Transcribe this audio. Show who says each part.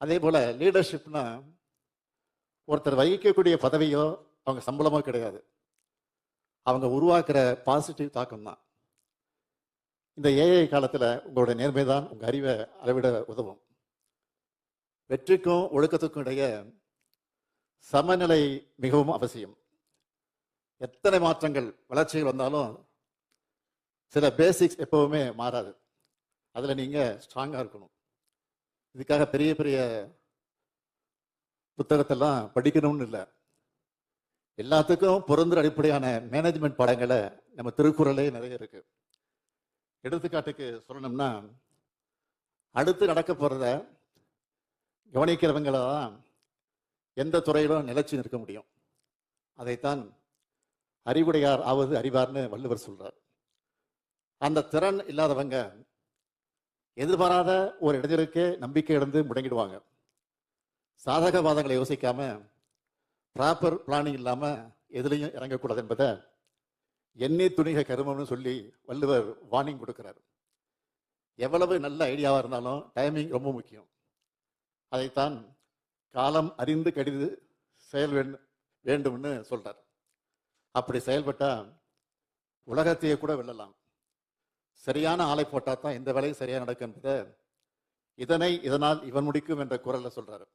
Speaker 1: அதே போல லீடர்ஷிப்னா ஒருத்தர் வகிக்கக்கூடிய பதவியோ அவங்க சம்பளமோ கிடையாது. அவங்க உருவாக்குற பாசிட்டிவ் தாக்கம் தான். இந்த ஏஐ காலத்தில் உங்களுடைய நேர்மை தான் உங்கள் அறிவை அளவிட உதவும். வெற்றிக்கும் ஒழுக்கத்துக்கும் இடையே சமநிலை மிகவும் அவசியம். எத்தனை மாற்றங்கள் வளர்ச்சிகள் வந்தாலும் சில பேசிக்ஸ் எப்பவுமே மாறாது. அதில் நீங்கள் ஸ்ட்ராங்காக இருக்கணும். இதுக்காக பெரிய பெரிய புத்தகத்தெல்லாம் படிக்கணும்னு இல்லை. எல்லாத்துக்கும் பொருந்துற அடிப்படையான மேனேஜ்மெண்ட் பாடங்களை நம்ம திருக்குறளே நிறைய இருக்கு. எடுத்துக்காட்டுக்கு சொல்லணும்னா, அடுத்து நடக்க போறத கவனிக்கிறவங்கள தான் எந்த துறையிலும் நிலைச்சு நிற்க முடியும். அதைத்தான் அறிவுடையார் ஆவது அறிவார்னு வள்ளுவர் சொல்றார். அந்த திறன் இல்லாதவங்க எதிர்பாராத ஒரு இடைஞ்சலுக்கே நம்பிக்கை இழந்து முடங்கிடுவாங்க. சாதக பாதங்களை யோசிக்காம ப்ராப்பர் பிளானிங் இல்லாம எதுலையும் இறங்கக்கூடாது என்பதை எண்ணி துணிக கருமம்னு சொல்லி வள்ளுவர் வார்னிங் கொடுக்கிறார். எவ்வளவு நல்ல ஐடியாவா இருந்தாலும் டைமிங் ரொம்ப முக்கியம். அதைத்தான் காலம் அறிந்து கடிது செயல் வேண்டும்னு சொல்றார். அப்படி செயல்பட்டா உலகத்தையே கூட வெல்லலாம். சரியான ஆளை போட்டா தான் எந்த வேலையும் சரியா நடக்கும் என்பதை இதனால் இவன் முடிக்கும் என்ற குரல்ல சொல்றாரு.